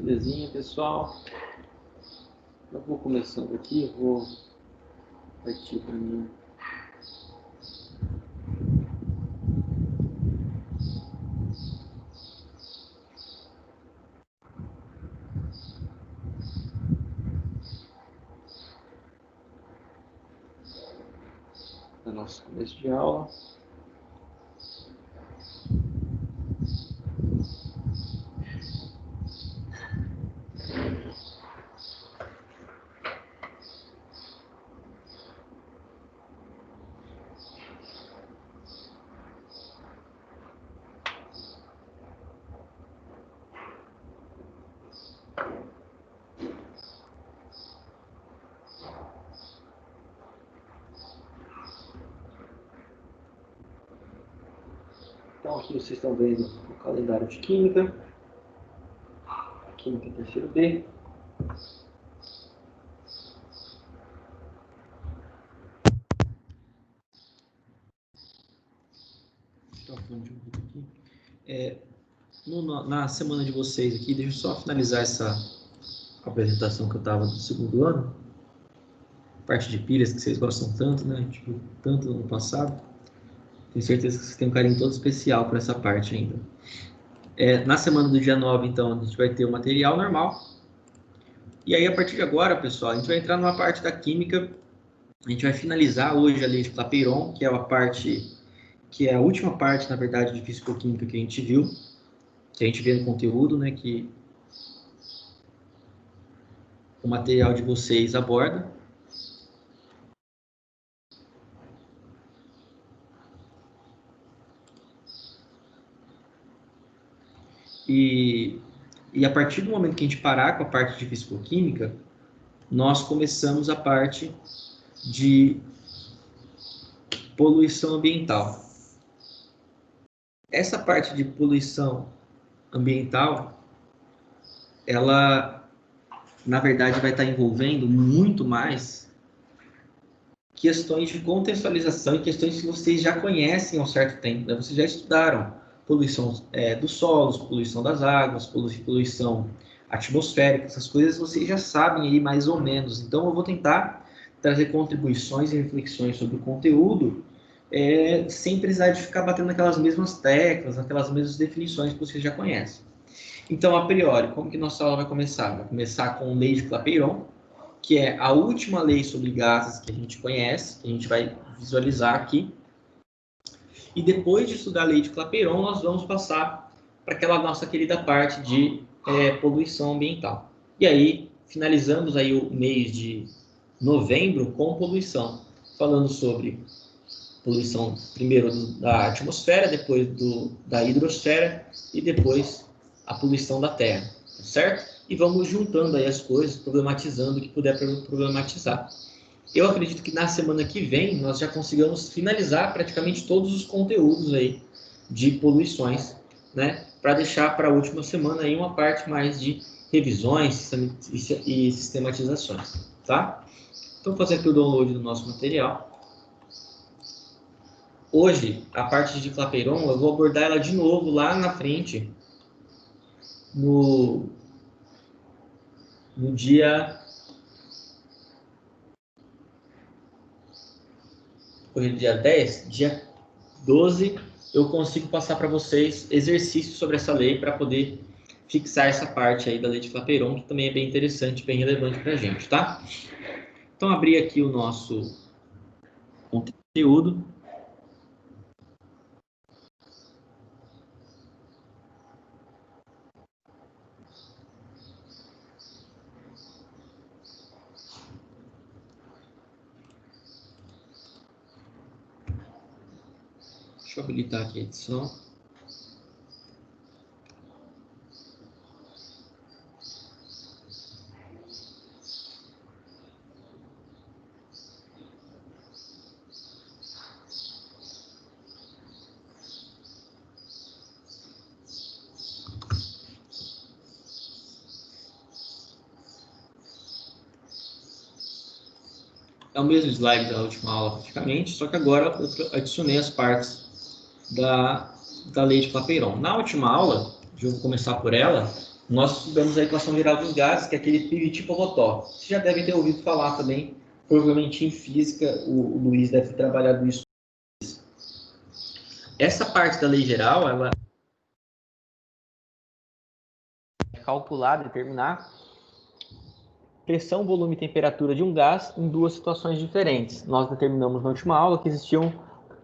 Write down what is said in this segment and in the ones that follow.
Belezinha, pessoal? Eu vou começando aqui, vou partir para mim. No nosso começo de aula. Então aqui vocês estão vendo o calendário de Química. Química terceiro B. Na semana de vocês aqui, deixa eu só finalizar essa apresentação que eu estava do segundo ano. Parte de pilhas que vocês gostam tanto, né? Tipo, tanto no ano passado. Tenho certeza que vocês têm um carinho todo especial por essa parte ainda. Na semana do dia 9, então, a gente vai ter o material normal. E aí, a partir de agora, pessoal, a gente vai entrar numa parte da química. A gente vai finalizar hoje a lei de Clapeyron, que é a última parte, na verdade, de fisicoquímica que a gente viu, que a gente vê no conteúdo, né, que o material de vocês aborda. E a partir do momento que a gente parar com a parte de fisicoquímica, nós começamos a parte de poluição ambiental. Essa parte de poluição ambiental, ela, na verdade, vai estar envolvendo muito mais questões de contextualização e questões que vocês já conhecem há um certo tempo, né? Vocês já estudaram poluição dos solos, poluição das águas, poluição atmosférica, essas coisas vocês já sabem aí mais ou menos. Então eu vou tentar trazer contribuições e reflexões sobre o conteúdo, sem precisar de ficar batendo naquelas mesmas teclas, naquelas mesmas definições que vocês já conhecem. Então, a priori, como que nossa aula vai começar? Vai começar com a lei de Clapeyron, que é a última lei sobre gases que a gente conhece, que a gente vai visualizar aqui. E depois de estudar a lei de Clapeyron, nós vamos passar para aquela nossa querida parte de poluição ambiental. E aí, finalizamos aí o mês de novembro com poluição, falando sobre poluição primeiro da atmosfera, depois da hidrosfera e depois a poluição da terra, certo? E vamos juntando aí as coisas, problematizando o que puder problematizar. Eu acredito que na semana que vem nós já consigamos finalizar praticamente todos os conteúdos aí de poluições, né? Para deixar para a última semana aí uma parte mais de revisões e sistematizações, tá? Então, vou fazer aqui o download do nosso material. Hoje, a parte de Clapeyron, eu vou abordar ela de novo lá na frente, no dia... Hoje é dia 10, dia 12, eu consigo passar para vocês exercícios sobre essa lei para poder fixar essa parte aí da lei de Clapeyron, que também é bem interessante, bem relevante para a gente, tá? Então, abrir aqui o nosso conteúdo. Deixa eu habilitar aqui a edição. É o mesmo slide da última aula praticamente, só que agora eu adicionei as partes da lei de Clapeyron. Na última aula, eu vou começar por ela, nós estudamos a equação geral dos gases, que é aquele Piriti-Pogotó. Vocês já devem ter ouvido falar também, provavelmente em física, o Luiz deve ter trabalhado isso. Essa parte da lei geral, ela é calcular, determinar pressão, volume e temperatura de um gás em duas situações diferentes. Nós determinamos na última aula que existiam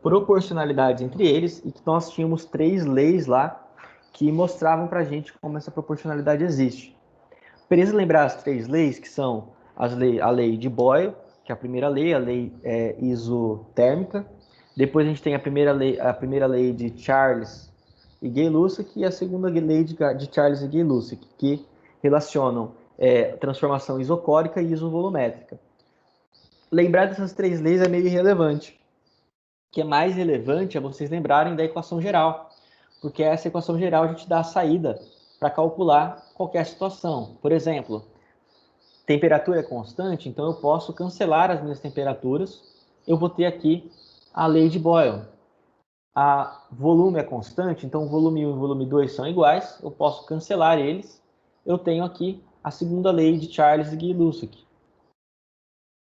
proporcionalidades entre eles e que nós tínhamos 3 leis lá que mostravam para a gente como essa proporcionalidade existe. Precisa lembrar as 3 leis, que são a lei de Boyle, que é a primeira lei, a lei isotérmica. Depois a gente tem a primeira lei de Charles e Gay-Lussac e a segunda lei de Charles e Gay-Lussac, que relacionam transformação isocórica e isovolumétrica. Lembrar dessas 3 leis é meio irrelevante. O que é mais relevante é vocês lembrarem da equação geral, porque essa equação geral a gente dá a saída para calcular qualquer situação. Por exemplo, temperatura é constante, então eu posso cancelar as minhas temperaturas. Eu vou ter aqui a lei de Boyle. A volume é constante, então o volume 1 e o volume 2 são iguais. Eu posso cancelar eles. Eu tenho aqui a segunda lei de Charles e Gay-Lussac.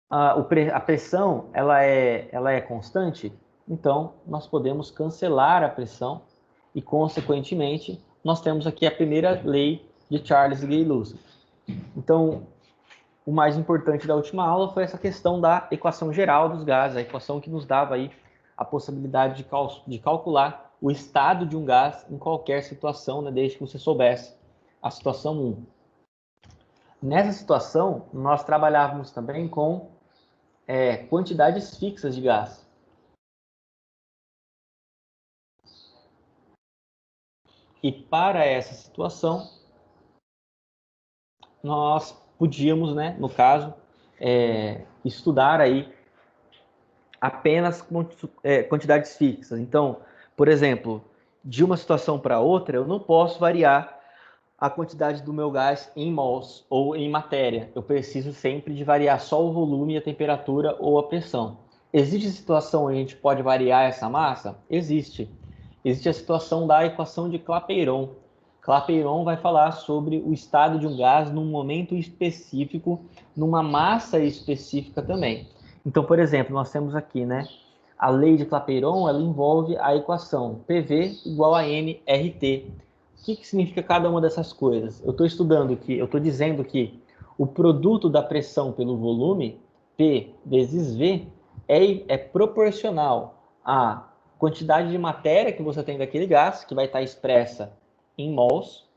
A pressão ela é constante, então nós podemos cancelar a pressão e, consequentemente, nós temos aqui a primeira lei de Charles e Gay-Lussac. Então, o mais importante da última aula foi essa questão da equação geral dos gases, a equação que nos dava aí a possibilidade de calcular o estado de um gás em qualquer situação, né, desde que você soubesse a situação 1. Nessa situação, nós trabalhávamos também com quantidades fixas de gás. E para essa situação, nós podíamos, né, no caso, estudar aí apenas quantidades fixas. Então, por exemplo, de uma situação para outra, eu não posso variar a quantidade do meu gás em mols ou em matéria. Eu preciso sempre de variar só o volume, a temperatura ou a pressão. Existe situação onde a gente pode variar essa massa? Existe. Existe a situação da equação de Clapeyron. Clapeyron vai falar sobre o estado de um gás num momento específico, numa massa específica também. Então, por exemplo, nós temos aqui, né, a lei de Clapeyron, ela envolve a equação PV igual a nRT. O que significa cada uma dessas coisas? Eu estou dizendo que o produto da pressão pelo volume, P vezes V, é proporcional à quantidade de matéria que você tem daquele gás, que vai estar expressa em mols,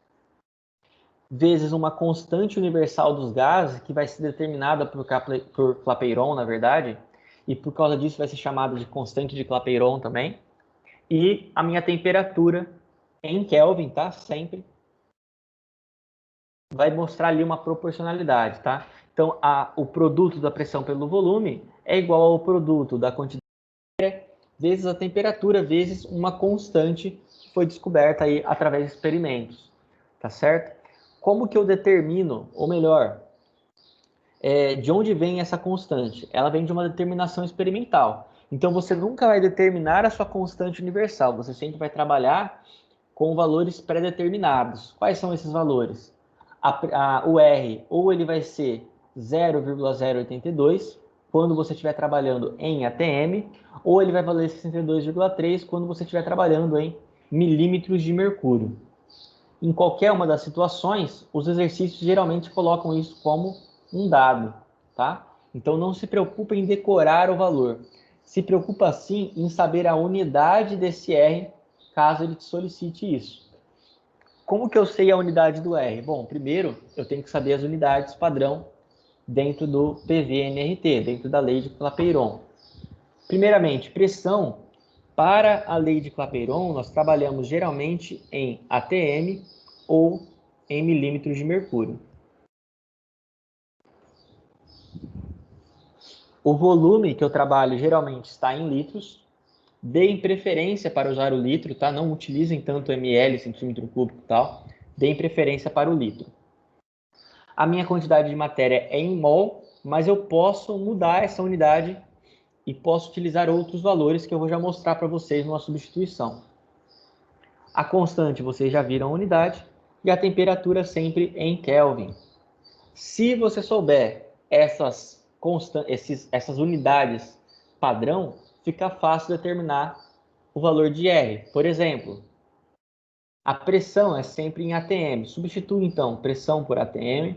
vezes uma constante universal dos gases, que vai ser determinada por Clapeyron, na verdade, e por causa disso vai ser chamada de constante de Clapeyron também, e a minha temperatura em Kelvin, tá? Sempre vai mostrar ali uma proporcionalidade, tá? Então, o produto da pressão pelo volume é igual ao produto da quantidade vezes a temperatura, vezes uma constante que foi descoberta aí através de experimentos, tá certo? Como que eu determino, ou melhor, de onde vem essa constante? Ela vem de uma determinação experimental. Então, você nunca vai determinar a sua constante universal, você sempre vai trabalhar com valores pré-determinados. Quais são esses valores? O R, ou ele vai ser 0,082, quando você estiver trabalhando em ATM, ou ele vai valer 62,3 quando você estiver trabalhando em milímetros de mercúrio. Em qualquer uma das situações, os exercícios geralmente colocam isso como um dado, tá? Então não se preocupe em decorar o valor. Se preocupa sim em saber a unidade desse R, caso ele te solicite isso. Como que eu sei a unidade do R? Bom, primeiro eu tenho que saber as unidades padrão dentro do PV-NRT, dentro da lei de Clapeyron. Primeiramente, pressão. Para a lei de Clapeyron, nós trabalhamos geralmente em ATM ou em milímetros de mercúrio. O volume que eu trabalho geralmente está em litros. Deem preferência para usar o litro, tá? Não utilizem tanto ml, centímetro cúbico e tal. Deem preferência para o litro. A minha quantidade de matéria é em mol, mas eu posso mudar essa unidade e posso utilizar outros valores que eu vou já mostrar para vocês numa substituição. A constante, vocês já viram a unidade. e a temperatura sempre em Kelvin. Se você souber essas unidades padrão, fica fácil determinar o valor de R. Por exemplo, a pressão é sempre em ATM. Substitui, então, pressão por ATM.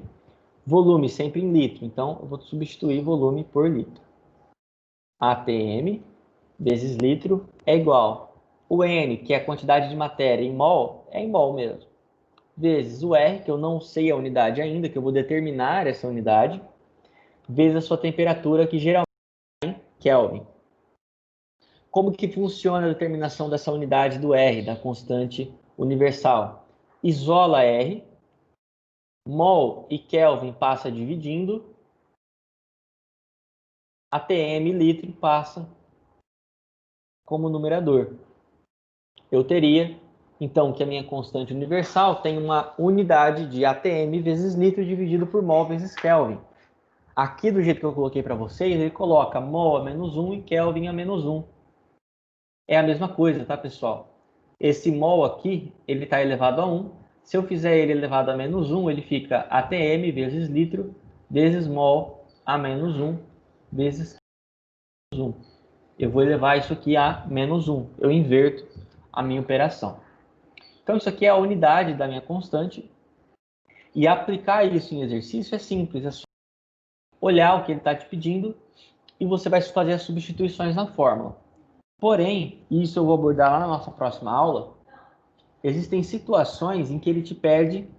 Volume sempre em litro. Então, eu vou substituir volume por litro. ATM vezes litro é igual. O N, que é a quantidade de matéria em mol, é em mol mesmo. Vezes o R, que eu não sei a unidade ainda, que eu vou determinar essa unidade, vezes a sua temperatura, que geralmente é em Kelvin. Como que funciona a determinação dessa unidade do R, da constante universal? Isola R, mol e Kelvin passa dividindo, ATM, litro, passa como numerador. Eu teria, então, que a minha constante universal tem uma unidade de ATM vezes litro dividido por mol vezes Kelvin. Aqui, do jeito que eu coloquei para vocês, ele coloca mol a menos 1 e Kelvin a menos 1. É a mesma coisa, tá, pessoal? Esse mol aqui, ele está elevado a 1. Se eu fizer ele elevado a menos 1, ele fica ATM vezes litro vezes mol a menos 1 vezes 1. Eu vou elevar isso aqui a menos 1. Eu inverto a minha operação. Então, isso aqui é a unidade da minha constante. E aplicar isso em exercício é simples. É só olhar o que ele está te pedindo e você vai fazer as substituições na fórmula. Porém, isso eu vou abordar lá na nossa próxima aula, existem situações em que ele te pede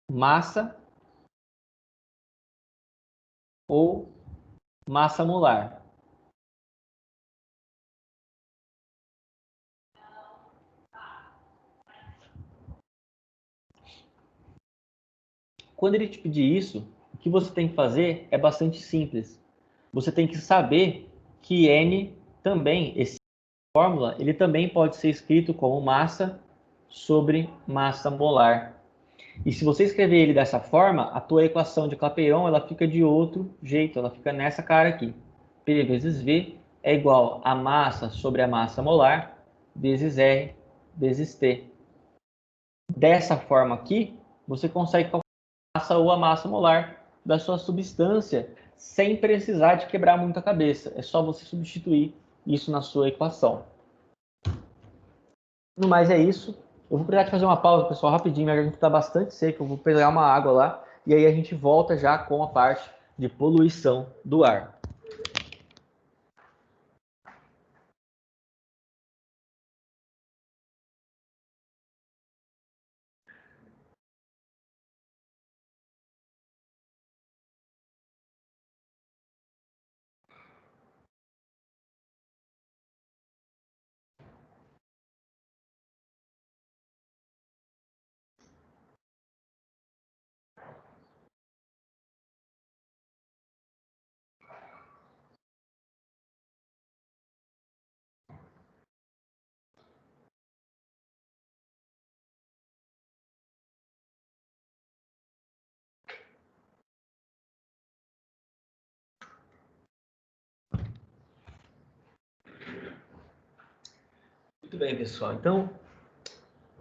massa ou massa molar. Quando ele te pedir isso, o que você tem que fazer é bastante simples. Você tem que saber que N também, esse fórmula, ele também pode ser escrito como massa sobre massa molar. E se você escrever ele dessa forma, a tua equação de Clapeyron ela fica de outro jeito, ela fica nessa cara aqui. P vezes V é igual a massa sobre a massa molar vezes R vezes T. Dessa forma aqui, você consegue calcular a massa ou a massa molar da sua substância sem precisar de quebrar muito a cabeça. É só você substituir isso na sua equação. No mais é isso. Eu vou precisar de fazer uma pausa, pessoal, rapidinho. Minha garganta está bastante seca. Eu vou pegar uma água lá e aí a gente volta já com a parte de poluição do ar. Muito bem, pessoal. Então,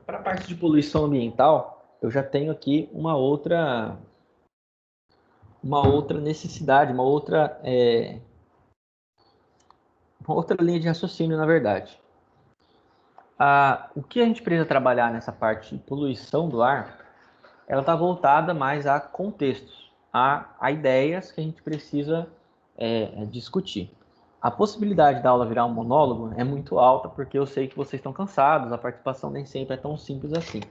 para a parte de poluição ambiental, eu já tenho aqui uma outra necessidade, uma outra linha de raciocínio, na verdade. O que a gente precisa trabalhar nessa parte de poluição do ar, ela está voltada mais a contextos, a ideias que a gente precisa discutir. A possibilidade da aula virar um monólogo é muito alta, porque eu sei que vocês estão cansados, a participação nem sempre é tão simples assim.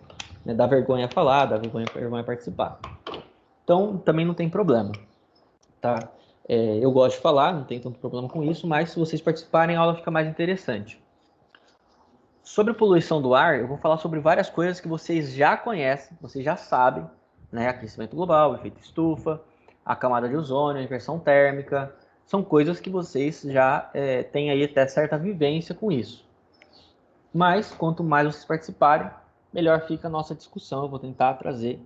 Né? Dá vergonha falar, dá vergonha participar. Então, também não tem problema. Tá? Eu gosto de falar, não tem tanto problema com isso, mas se vocês participarem, a aula fica mais interessante. Sobre poluição do ar, eu vou falar sobre várias coisas que vocês já conhecem, vocês já sabem, né? Aquecimento global, efeito estufa, a camada de ozônio, a inversão térmica, são coisas que vocês já têm aí até certa vivência com isso. Mas, quanto mais vocês participarem, melhor fica a nossa discussão. Eu vou tentar trazer.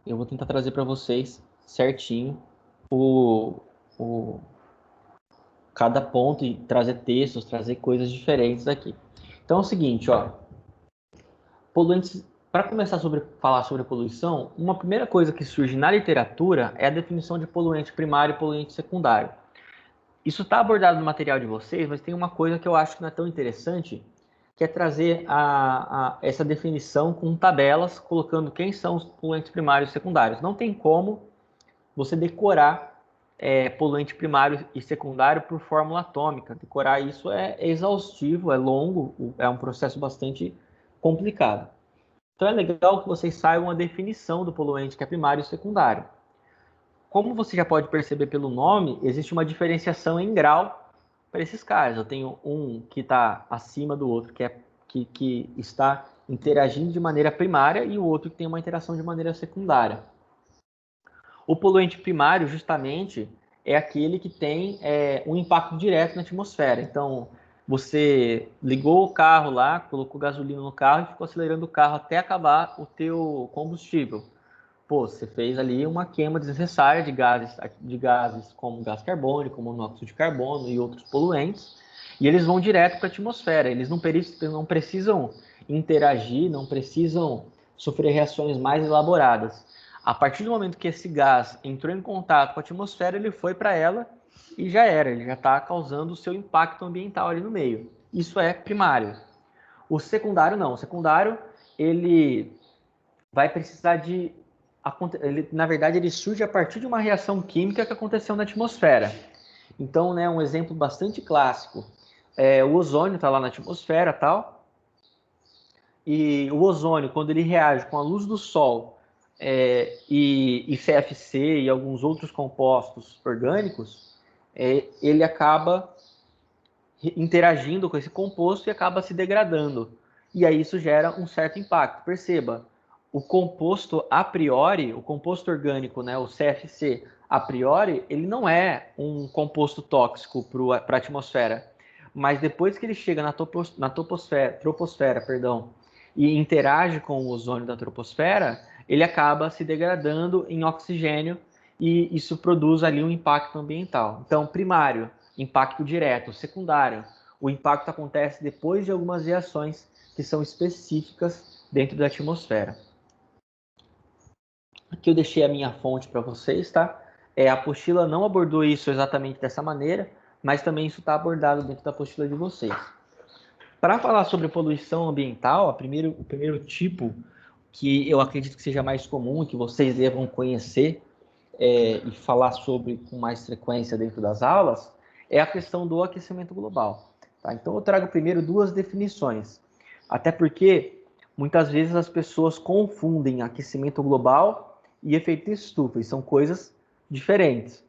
Eu vou tentar trazer para vocês certinho cada ponto e trazer textos, trazer coisas diferentes aqui. Então é o seguinte, ó. Poluentes, para começar a falar sobre poluição, uma primeira coisa que surge na literatura é a definição de poluente primário e poluente secundário. Isso está abordado no material de vocês, mas tem uma coisa que eu acho que não é tão interessante, que é trazer essa definição com tabelas, colocando quem são os poluentes primários e secundários. Não tem como você decorar poluente primário e secundário por fórmula atômica. Decorar isso é exaustivo, é longo, é um processo bastante complicado. Então é legal que vocês saibam a definição do poluente que é primário e secundário. Como você já pode perceber pelo nome, existe uma diferenciação em grau para esses caras. Eu tenho um que está acima do outro, que está interagindo de maneira primária, e o outro que tem uma interação de maneira secundária. O poluente primário, justamente, é aquele que tem um impacto direto na atmosfera. Então, você ligou o carro lá, colocou gasolina no carro e ficou acelerando o carro até acabar o teu combustível. Pô, você fez ali uma queima desnecessária de gases como gás carbônico, como monóxido de carbono e outros poluentes, e eles vão direto para a atmosfera. Eles não precisam interagir, não precisam sofrer reações mais elaboradas. A partir do momento que esse gás entrou em contato com a atmosfera, ele foi para ela e já era, ele já está causando o seu impacto ambiental ali no meio. Isso é primário. O secundário não. O secundário, ele vai precisar de... na verdade, ele surge a partir de uma reação química que aconteceu na atmosfera. Então, né, um exemplo bastante clássico, o ozônio está lá na atmosfera, tal, e o ozônio, quando ele reage com a luz do sol e CFC e alguns outros compostos orgânicos, ele acaba interagindo com esse composto e acaba se degradando. E aí isso gera um certo impacto. Perceba, o composto a priori, o composto orgânico, né, o CFC, a priori, ele não é um composto tóxico para a atmosfera. Mas depois que ele chega na troposfera, e interage com o ozônio da troposfera, ele acaba se degradando em oxigênio e isso produz ali um impacto ambiental. Então, primário, impacto direto. Secundário, o impacto acontece depois de algumas reações que são específicas dentro da atmosfera. Aqui eu deixei a minha fonte para vocês, tá? A apostila não abordou isso exatamente dessa maneira, mas também isso está abordado dentro da apostila de vocês. Para falar sobre poluição ambiental, o primeiro tipo que eu acredito que seja mais comum, que vocês devam conhecer e falar sobre com mais frequência dentro das aulas, é a questão do aquecimento global. Tá? Então eu trago primeiro duas definições, até porque muitas vezes as pessoas confundem aquecimento global e efeito estufa, e são coisas diferentes.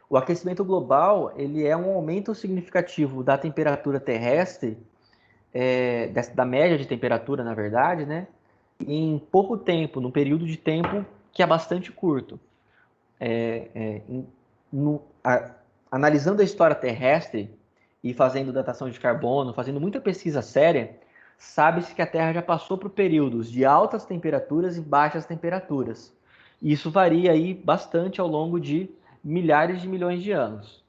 O aquecimento global ele é um aumento significativo da temperatura terrestre, da média de temperatura, na verdade, né, em pouco tempo, num período de tempo que é bastante curto. Analisando a história terrestre e fazendo datação de carbono, fazendo muita pesquisa séria, sabe-se que a Terra já passou por períodos de altas temperaturas e baixas temperaturas. E isso varia aí bastante ao longo de milhares de milhões de anos.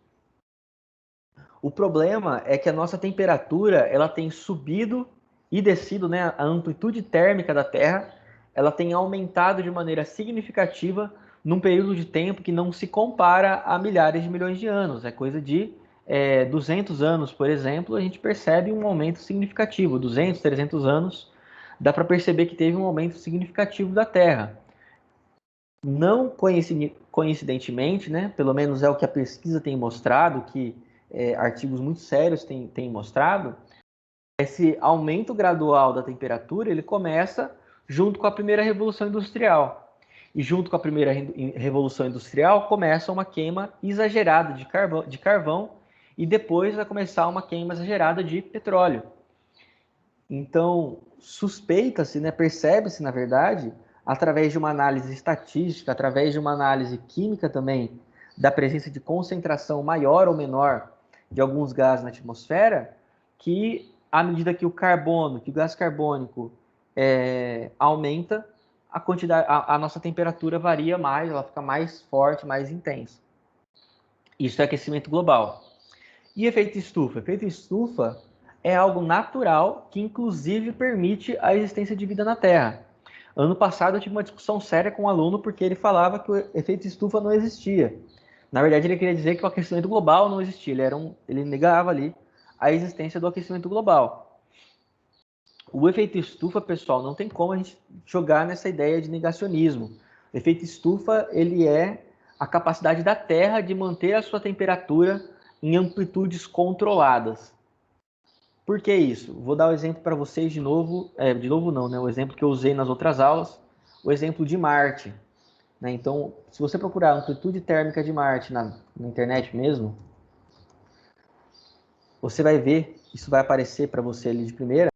O problema é que a nossa temperatura ela tem subido e descido, né? A amplitude térmica da Terra ela tem aumentado de maneira significativa num período de tempo que não se compara a milhares de milhões de anos. É coisa de 200 anos, por exemplo, a gente percebe um aumento significativo. 200, 300 anos, dá para perceber que teve um aumento significativo da Terra. Não coincidentemente, né, pelo menos é o que a pesquisa tem mostrado, que artigos muito sérios têm mostrado, esse aumento gradual da temperatura ele começa junto com a primeira Revolução Industrial. E junto com a primeira Revolução Industrial começa uma queima exagerada de carvão e depois vai começar uma queima exagerada de petróleo. Então, suspeita-se, né, percebe-se, na verdade, através de uma análise estatística, através de uma análise química também, da presença de concentração maior ou menor de alguns gases na atmosfera, que à medida que o carbono, que o gás carbônico aumenta, a nossa temperatura varia mais, ela fica mais forte, mais intensa. Isso é aquecimento global. E efeito estufa? Efeito estufa é algo natural que, inclusive, permite a existência de vida na Terra. Ano passado eu tive uma discussão séria com um aluno porque ele falava que o efeito estufa não existia. Na verdade, ele queria dizer que o aquecimento global não existia. Ele negava ali a existência do aquecimento global. O efeito estufa, pessoal, não tem como a gente jogar nessa ideia de negacionismo. O efeito estufa, ele é a capacidade da Terra de manter a sua temperatura em amplitudes controladas. Por que isso? Vou dar o exemplo para vocês de novo não, né? O exemplo que eu usei nas outras aulas, o exemplo de Marte. Né? Então, se você procurar a amplitude térmica de Marte na internet mesmo, você vai ver, isso vai aparecer para você ali de primeira,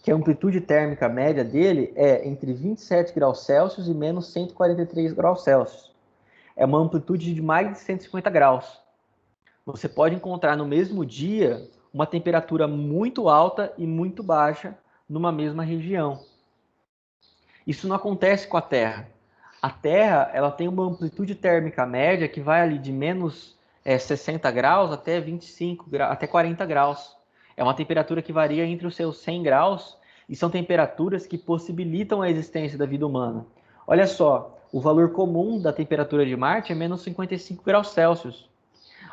que a amplitude térmica média dele é entre 27 graus Celsius e menos 143 graus Celsius. É uma amplitude de mais de 150 graus. Você pode encontrar no mesmo dia uma temperatura muito alta e muito baixa numa mesma região. Isso não acontece com a Terra. A Terra, ela tem uma amplitude térmica média que vai ali de menos 60 graus até 25 graus, até 40 graus. É uma temperatura que varia entre os seus 100 graus e são temperaturas que possibilitam a existência da vida humana. Olha só, o valor comum da temperatura de Marte é menos 55 graus Celsius.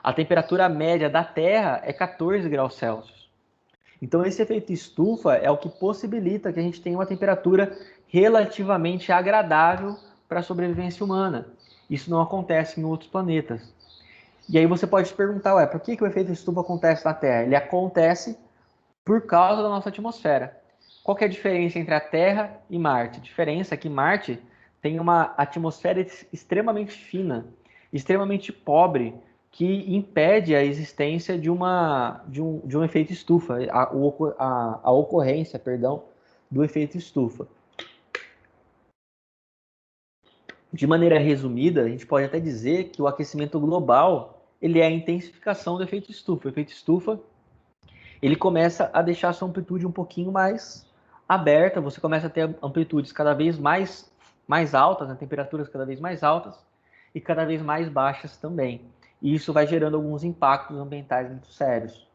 A temperatura média da Terra é 14 graus Celsius. Então, esse efeito estufa é o que possibilita que a gente tenha uma temperatura relativamente agradável para a sobrevivência humana. Isso não acontece em outros planetas. E aí você pode se perguntar, por que o efeito estufa acontece na Terra? Ele acontece por causa da nossa atmosfera. Qual que é a diferença entre a Terra e Marte? A diferença é que Marte tem uma atmosfera extremamente fina, extremamente pobre, que impede a existência de um efeito estufa, a ocorrência, do efeito estufa. De maneira resumida, a gente pode até dizer que o aquecimento global ele é a intensificação do efeito estufa. O efeito estufa ele começa a deixar a sua amplitude um pouquinho mais aberta, você começa a ter amplitudes cada vez mais altas, né, temperaturas cada vez mais altas e cada vez mais baixas também. E isso vai gerando alguns impactos ambientais muito sérios.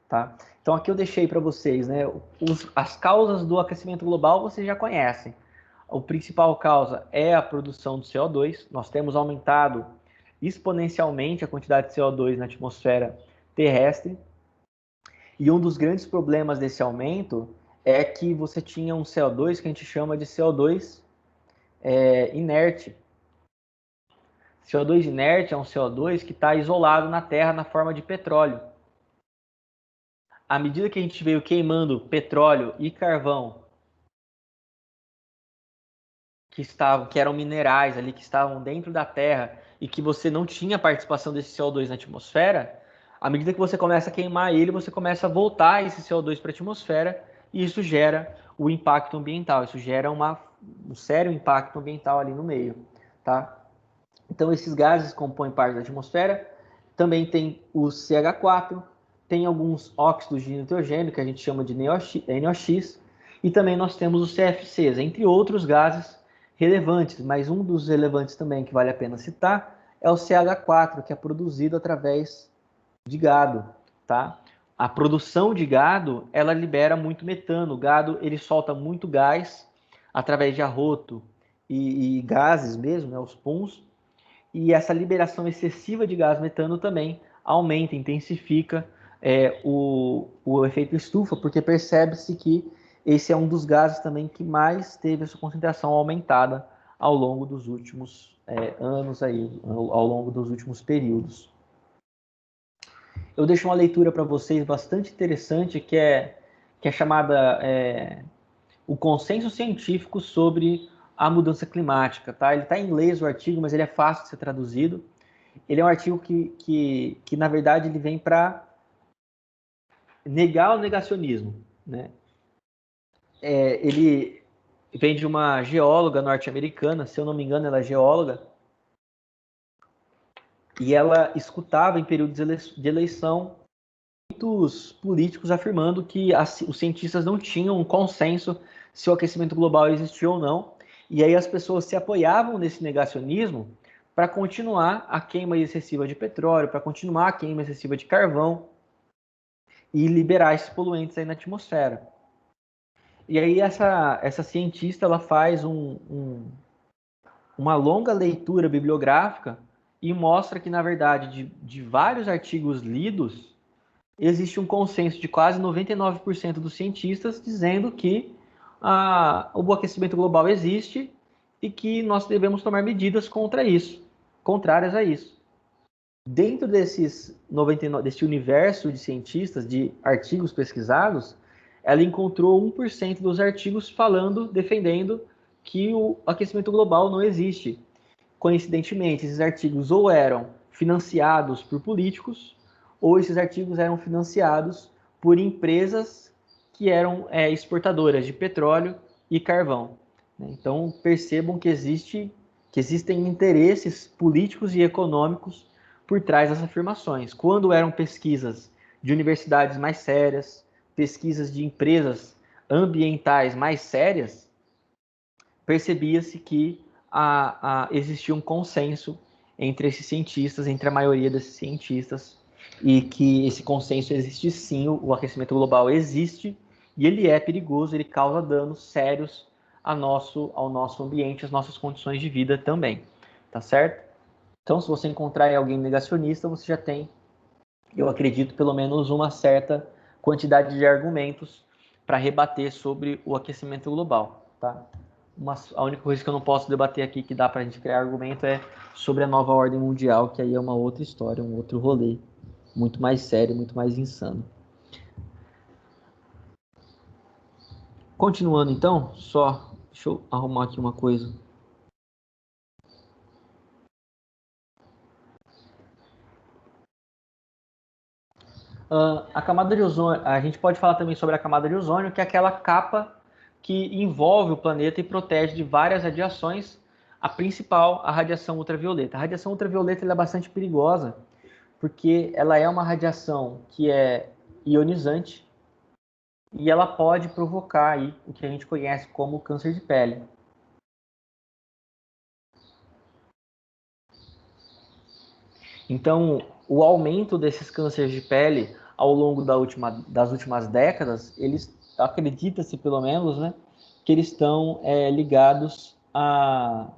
Tá? Então aqui eu deixei para vocês, né, as causas do aquecimento global vocês já conhecem. A principal causa é a produção de CO2. Nós temos aumentado exponencialmente a quantidade de CO2 na atmosfera terrestre. E um dos grandes problemas desse aumento é que você tinha um CO2 que a gente chama de CO2 inerte. CO2 inerte é um CO2 que está isolado na Terra na forma de petróleo. À medida que a gente veio queimando petróleo e carvão, que eram minerais ali, que estavam dentro da Terra e que você não tinha participação desse CO2 na atmosfera, à medida que você começa a queimar ele, você começa a voltar esse CO2 para a atmosfera e isso gera o impacto ambiental, isso gera um sério impacto ambiental ali no meio, tá? Então esses gases compõem parte da atmosfera, também tem o CH4, tem alguns óxidos de nitrogênio, que a gente chama de NOx, e também nós temos os CFCs, entre outros gases relevantes, mas um dos relevantes também que vale a pena citar é o CH4, que é produzido através de gado, tá? A produção de gado, ela libera muito metano. O gado, ele solta muito gás através de arroto e gases mesmo, né, os puns. E essa liberação excessiva de gás metano também aumenta, intensifica o efeito estufa, porque percebe-se que esse é um dos gases também que mais teve a sua concentração aumentada ao longo dos últimos anos, ao longo dos últimos períodos. Eu deixo uma leitura para vocês bastante interessante, que é chamada O Consenso Científico sobre a Mudança Climática. Tá? Ele está em inglês, o artigo, mas ele é fácil de ser traduzido. Ele é um artigo que na verdade, ele vem para negar o negacionismo. Né? Ele vem de uma geóloga norte-americana, se eu não me engano, ela é geóloga, e ela escutava em períodos de eleição muitos políticos afirmando que os cientistas não tinham um consenso se o aquecimento global existia ou não, e aí as pessoas se apoiavam nesse negacionismo para continuar a queima excessiva de petróleo, para continuar a queima excessiva de carvão. e liberar esses poluentes aí na atmosfera. E aí essa cientista ela faz uma longa leitura bibliográfica e mostra que, na verdade, de vários artigos lidos, existe um consenso de quase 99% dos cientistas dizendo que o aquecimento global existe e que nós devemos tomar medidas contra isso, contrárias a isso. Dentro desse universo de cientistas, de artigos pesquisados, ela encontrou 1% dos artigos defendendo que o aquecimento global não existe. Coincidentemente, esses artigos ou eram financiados por políticos, ou esses artigos eram financiados por empresas que eram exportadoras de petróleo e carvão. Então, percebam que existem interesses políticos e econômicos por trás das afirmações. Quando eram pesquisas de universidades mais sérias, pesquisas de empresas ambientais mais sérias, percebia-se que existia um consenso entre esses cientistas, entre a maioria desses cientistas, e que esse consenso existe sim, o aquecimento global existe, e ele é perigoso, ele causa danos sérios ao nosso ambiente, às nossas condições de vida também, tá certo? Então, se você encontrar alguém negacionista, você já tem, eu acredito, pelo menos uma certa quantidade de argumentos para rebater sobre o aquecimento global, tá? A única coisa que eu não posso debater aqui que dá para a gente criar argumento é sobre a nova ordem mundial, que aí é uma outra história, um outro rolê, muito mais sério, muito mais insano. Continuando então, deixa eu arrumar aqui uma coisa. A camada de ozônio, a gente pode falar também sobre a camada de ozônio, que é aquela capa que envolve o planeta e protege de várias radiações, a principal, a radiação ultravioleta. A radiação ultravioleta é bastante perigosa, porque ela é uma radiação que é ionizante e ela pode provocar aí o que a gente conhece como câncer de pele. Então, o aumento desses cânceres de pele ao longo das últimas décadas, acredita-se pelo menos, né, que eles estão ligados à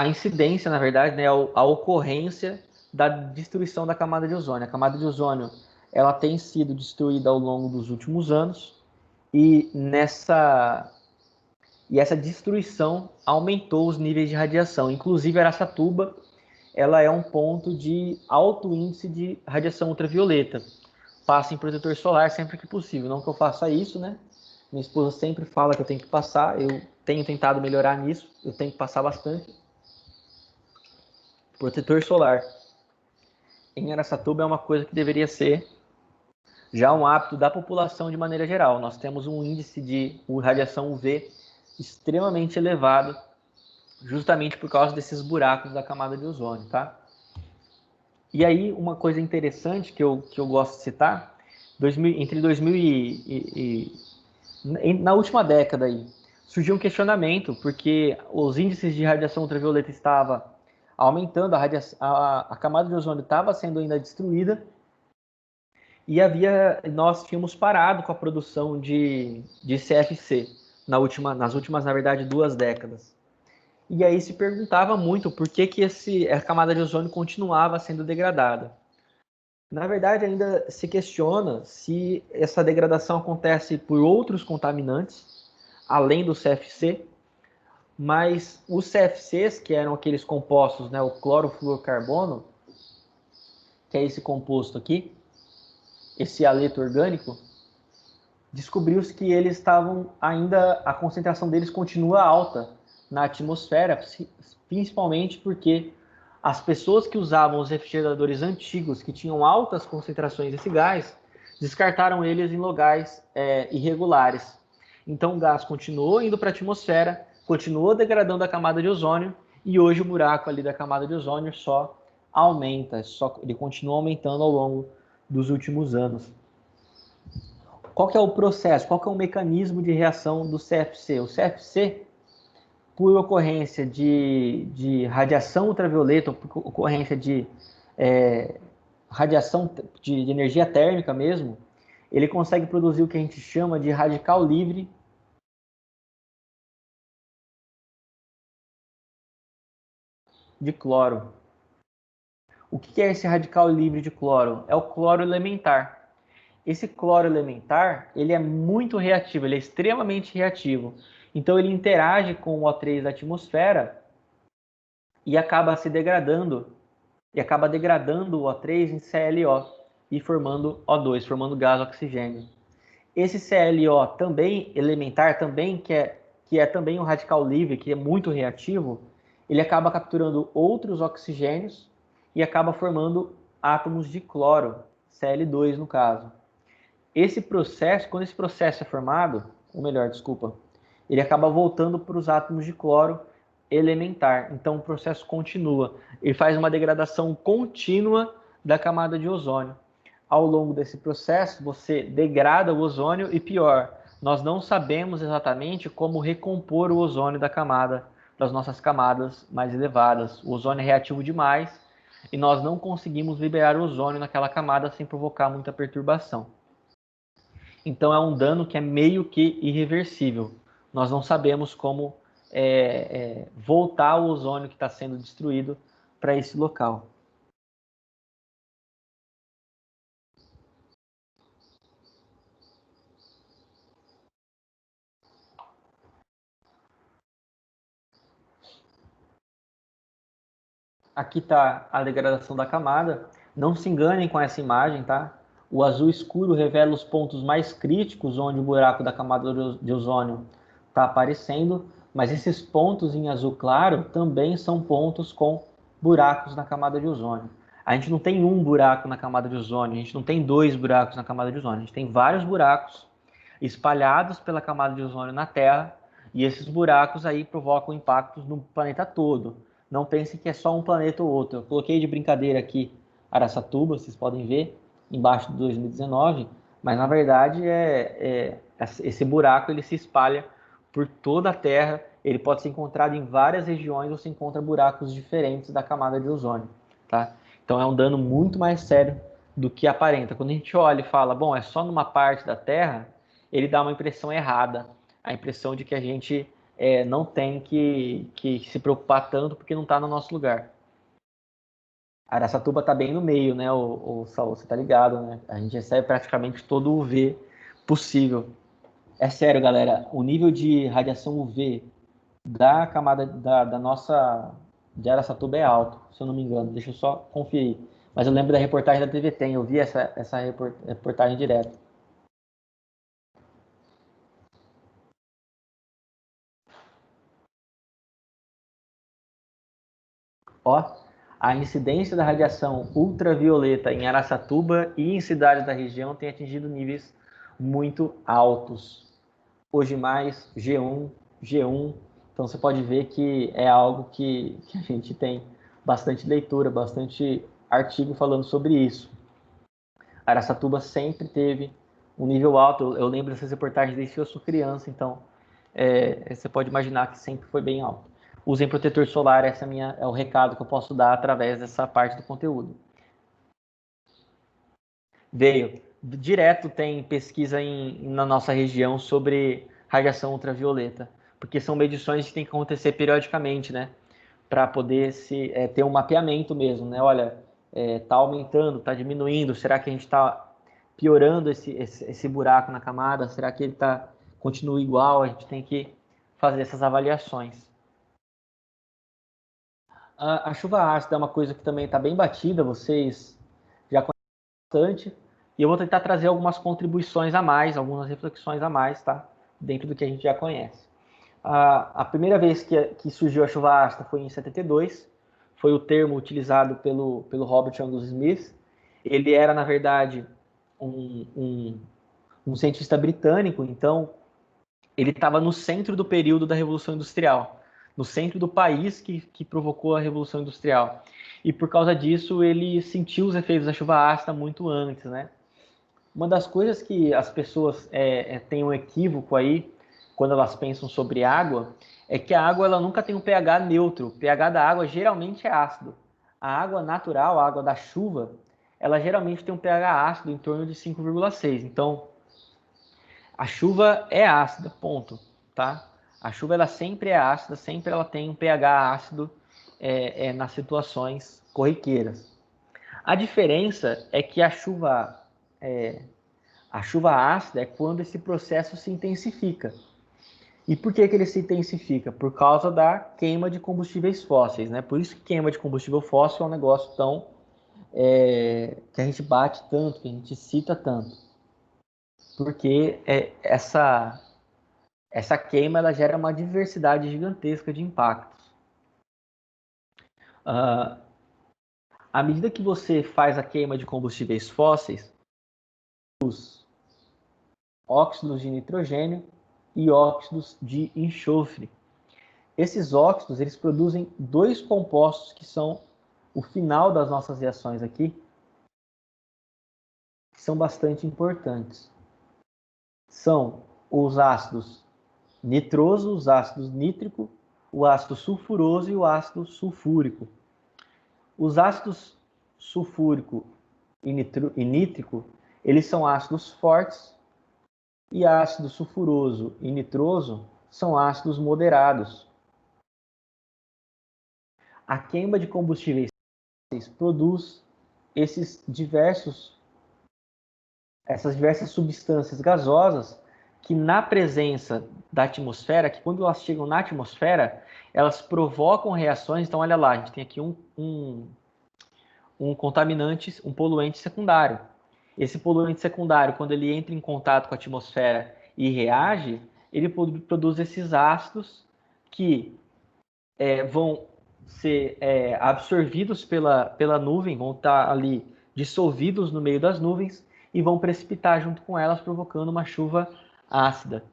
incidência, na verdade, né, à ocorrência da destruição da camada de ozônio. A camada de ozônio ela tem sido destruída ao longo dos últimos anos e essa destruição aumentou os níveis de radiação. Inclusive, Araçatuba ela é um ponto de alto índice de radiação ultravioleta. Passe em protetor solar sempre que possível. Não que eu faça isso, né? Minha esposa sempre fala que eu tenho que passar. Eu tenho tentado melhorar nisso. Eu tenho que passar bastante. Protetor solar em Araçatuba é uma coisa que deveria ser já um hábito da população de maneira geral. Nós temos um índice de radiação UV extremamente elevado, justamente por causa desses buracos da camada de ozônio, tá? E aí, uma coisa interessante que eu gosto de citar, entre 2000 na última década aí, surgiu um questionamento, porque os índices de radiação ultravioleta estavam aumentando, a camada de ozônio estava sendo ainda destruída, e nós tínhamos parado com a produção de CFC nas últimas, na verdade, 2 décadas. E aí se perguntava muito por que a camada de ozônio continuava sendo degradada. Na verdade, ainda se questiona se essa degradação acontece por outros contaminantes, além do CFC, mas os CFCs, que eram aqueles compostos, né, o clorofluorcarbono, que é esse composto aqui, esse haleto orgânico, descobriu-se que eles estavam ainda, a concentração deles continua alta na atmosfera, principalmente porque as pessoas que usavam os refrigeradores antigos, que tinham altas concentrações desse gás, descartaram eles em lugares irregulares. Então o gás continuou indo para a atmosfera, continuou degradando a camada de ozônio, e hoje o buraco ali da camada de ozônio só aumenta, ele continua aumentando ao longo dos últimos anos. Qual que é o processo, qual que é o mecanismo de reação do CFC? O CFC, por ocorrência de radiação ultravioleta, por ocorrência de radiação de energia térmica mesmo, ele consegue produzir o que a gente chama de radical livre de cloro. O que é esse radical livre de cloro? É o cloro elementar. Esse cloro elementar, ele é muito reativo, ele é extremamente reativo. Então ele interage com o O3 da atmosfera e acaba se degradando, e acaba degradando o O3 em ClO e formando O2, formando gás oxigênio. Esse ClO também elementar, também que é também um radical livre, que é muito reativo, ele acaba capturando outros oxigênios e acaba formando átomos de cloro, Cl2 no caso. Esse processo, quando esse processo é formado, ou melhor, desculpa, ele acaba voltando para os átomos de cloro elementar. Então o processo continua. Ele faz uma degradação contínua da camada de ozônio. Ao longo desse processo, você degrada o ozônio e pior, nós não sabemos exatamente como recompor o ozônio das nossas camadas mais elevadas. O ozônio é reativo demais e nós não conseguimos liberar o ozônio naquela camada sem provocar muita perturbação. Então é um dano que é meio que irreversível. Nós não sabemos como voltar o ozônio que está sendo destruído para esse local. Aqui está a degradação da camada. Não se enganem com essa imagem, tá? O azul escuro revela os pontos mais críticos onde o buraco da camada de ozônio está aparecendo, mas esses pontos em azul claro também são pontos com buracos na camada de ozônio. A gente não tem um buraco na camada de ozônio, a gente não tem dois buracos na camada de ozônio, a gente tem vários buracos espalhados pela camada de ozônio na Terra, e esses buracos aí provocam impactos no planeta todo. Não pensem que é só um planeta ou outro. Eu coloquei de brincadeira aqui Araçatuba, vocês podem ver, embaixo de 2019, mas na verdade esse buraco ele se espalha por toda a Terra, ele pode ser encontrado em várias regiões ou se encontra buracos diferentes da camada de ozônio, tá? Então é um dano muito mais sério do que aparenta. Quando a gente olha e fala, bom, é só numa parte da Terra, ele dá uma impressão errada, a impressão de que a gente não tem que se preocupar tanto porque não está no nosso lugar. Araçatuba está bem no meio, né, o Saul, você tá ligado, né? A gente recebe praticamente todo o UV possível. É sério, galera, o nível de radiação UV da camada da nossa de Araçatuba é alto, se eu não me engano. Deixa eu só conferir. Mas eu lembro da reportagem da TV Tem, eu vi essa reportagem direto. Ó, a incidência da radiação ultravioleta em Araçatuba e em cidades da região tem atingido níveis muito altos. Hoje mais G1, G1. Então você pode ver que é algo que a gente tem bastante leitura, bastante artigo falando sobre isso. Araçatuba sempre teve um nível alto. Eu lembro dessas reportagens desde que eu sou criança, então você pode imaginar que sempre foi bem alto. Usem protetor solar, essa é o recado que eu posso dar através dessa parte do conteúdo. Veio. Direto tem pesquisa na nossa região sobre radiação ultravioleta, porque são medições que tem que acontecer periodicamente, né? Para poder ter um mapeamento mesmo, né? Olha, tá aumentando, tá diminuindo, será que a gente está piorando esse buraco na camada? Será que ele continua igual? A gente tem que fazer essas avaliações. A chuva ácida é uma coisa que também está bem batida, vocês já conhecem bastante, e eu vou tentar trazer algumas contribuições a mais, algumas reflexões a mais, tá? Dentro do que a gente já conhece. A primeira vez que surgiu a chuva ácida foi em 72, foi o termo utilizado pelo Robert Angus Smith. Ele era, na verdade, um cientista britânico, então ele estava no centro do período da Revolução Industrial, no centro do país que provocou a Revolução Industrial. E por causa disso, ele sentiu os efeitos da chuva ácida muito antes, né? Uma das coisas que as pessoas têm um equívoco aí, quando elas pensam sobre água, é que a água ela nunca tem um pH neutro. O pH da água geralmente é ácido. a água natural, a água da chuva, ela geralmente tem um pH ácido em torno de 5,6. Então, a chuva é ácida, ponto, tá? A chuva ela sempre é ácida, sempre ela tem um pH ácido nas situações corriqueiras. A diferença é que a chuva ácida é quando esse processo se intensifica. E por que ele se intensifica? Por causa da queima de combustíveis fósseis, né? Por isso que queima de combustível fóssil é um negócio tão que a gente bate tanto, que a gente cita tanto. Porque essa queima ela gera uma diversidade gigantesca de impactos. À medida que você faz a queima de combustíveis fósseis, os óxidos de nitrogênio e óxidos de enxofre. Esses óxidos eles produzem dois compostos que são o final das nossas reações aqui, que são bastante importantes. São os ácidos nitroso, os ácidos nítrico, o ácido sulfuroso e o ácido sulfúrico. Os ácidos sulfúrico e nítrico, eles são ácidos fortes, e ácido sulfuroso e nitroso são ácidos moderados. A queima de combustíveis produz essas diversas substâncias gasosas que na presença da atmosfera, que quando elas chegam na atmosfera, elas provocam reações. Então, olha lá, a gente tem aqui um contaminante, um poluente secundário. Esse poluente secundário, quando ele entra em contato com a atmosfera e reage, ele produz esses ácidos que vão ser absorvidos pela nuvem, vão estar ali dissolvidos no meio das nuvens e vão precipitar junto com elas, provocando uma chuva ácida.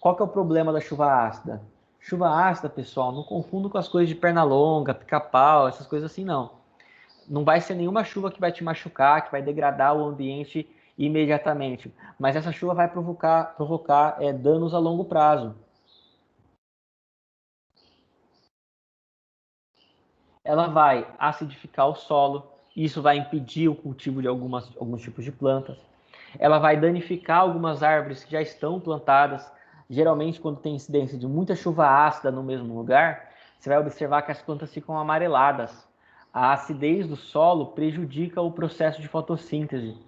Qual que é o problema da chuva ácida? Chuva ácida, pessoal, não confunda com as coisas de perna longa, pica-pau, essas coisas assim, não. Não vai ser nenhuma chuva que vai te machucar, que vai degradar o ambiente imediatamente. Mas essa chuva vai provocar danos a longo prazo. Ela vai acidificar o solo, isso vai impedir o cultivo de alguns tipos de plantas. Ela vai danificar algumas árvores que já estão plantadas. Geralmente, quando tem incidência de muita chuva ácida no mesmo lugar, você vai observar que as plantas ficam amareladas. A acidez do solo prejudica o processo de fotossíntese.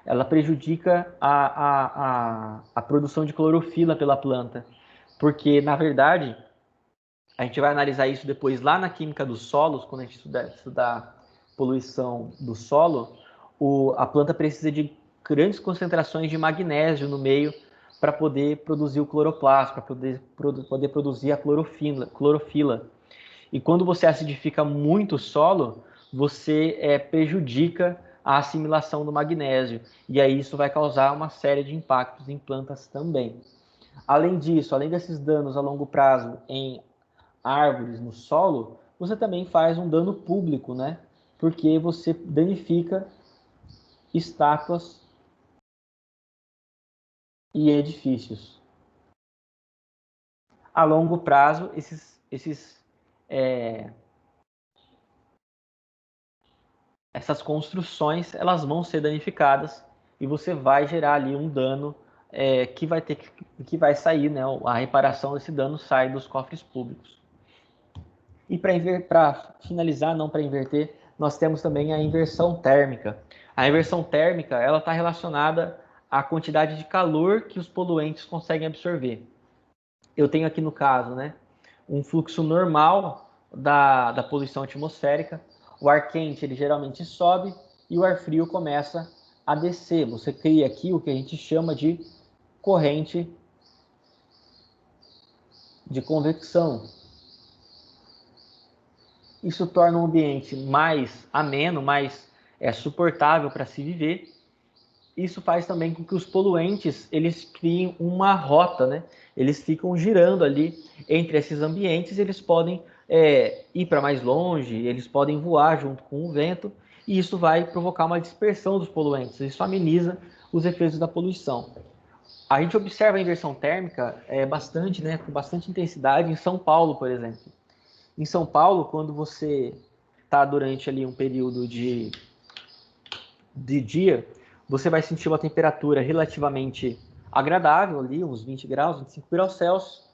Ela prejudica a produção de clorofila pela planta. Porque, na verdade, a gente vai analisar isso depois lá na química dos solos, quando a gente estudar poluição do solo, a planta precisa de grandes concentrações de magnésio no meio para poder produzir o cloroplasto, para poder produzir a clorofila. E quando você acidifica muito o solo, você prejudica a assimilação do magnésio. E aí isso vai causar uma série de impactos em plantas também. Além disso, além desses danos a longo prazo em árvores no solo, você também faz um dano público, né? Porque você danifica estátuas e edifícios. A longo prazo, essas construções elas vão ser danificadas e você vai gerar ali um dano que vai sair, né? A reparação desse dano sai dos cofres públicos. E para finalizar, não para inverter, nós temos também a inversão térmica. A inversão térmica ela está relacionada à quantidade de calor que os poluentes conseguem absorver. Eu tenho aqui no caso, né, um fluxo normal da poluição atmosférica. O ar quente ele geralmente sobe e o ar frio começa a descer. Você cria aqui o que a gente chama de corrente de convecção. Isso torna o ambiente mais ameno, mais suportável para se viver. Isso faz também com que os poluentes eles criem uma rota, né? Eles ficam girando ali entre esses ambientes, eles podem ir para mais longe, eles podem voar junto com o vento, e isso vai provocar uma dispersão dos poluentes. Isso ameniza os efeitos da poluição. A gente observa a inversão térmica bastante, né, com bastante intensidade em São Paulo, por exemplo. Em São Paulo, quando você está durante ali um período de dia, você vai sentir uma temperatura relativamente agradável ali, uns 20 graus, 25 graus Celsius.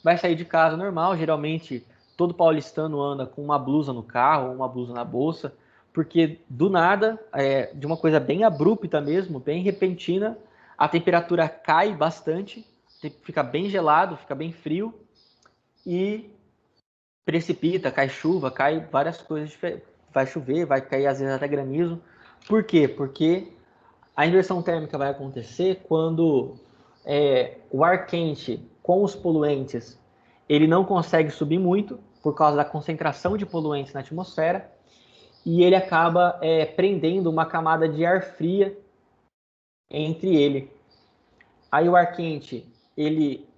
Vai sair de casa normal, geralmente todo paulistano anda com uma blusa no carro, uma blusa na bolsa, porque do nada, de uma coisa bem abrupta mesmo, bem repentina, a temperatura cai bastante, fica bem gelado, fica bem frio e precipita, cai chuva, cai várias coisas, vai chover, vai cair às vezes até granizo. Por quê? Porque a inversão térmica vai acontecer quando o ar quente com os poluentes ele não consegue subir muito por causa da concentração de poluentes na atmosfera e ele acaba prendendo uma camada de ar fria entre ele. Aí o ar quente ele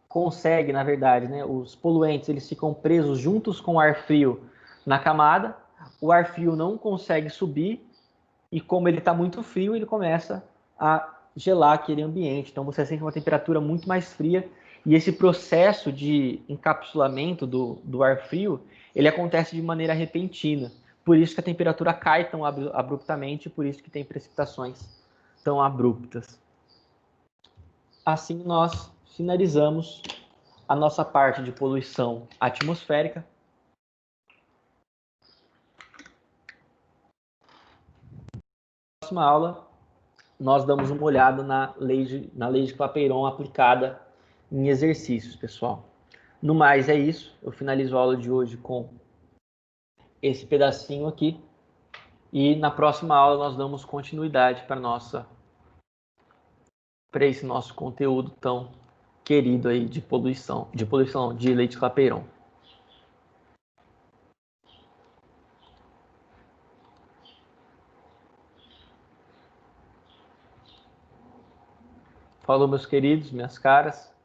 consegue, na verdade, né, os poluentes eles ficam presos juntos com o ar frio na camada, o ar frio não consegue subir e como ele está muito frio, ele começa a gelar aquele ambiente. Então você sente uma temperatura muito mais fria e esse processo de encapsulamento do ar frio, ele acontece de maneira repentina. Por isso que a temperatura cai tão abruptamente, por isso que tem precipitações tão abruptas. Assim nós finalizamos a nossa parte de poluição atmosférica. Na próxima aula, nós damos uma olhada na lei de Clapeyron aplicada em exercícios, pessoal. No mais, é isso. Eu finalizo a aula de hoje com esse pedacinho aqui. E na próxima aula nós damos continuidade para esse nosso conteúdo tão querido aí de lei de Clapeyron. Falou, meus queridos, minhas caras.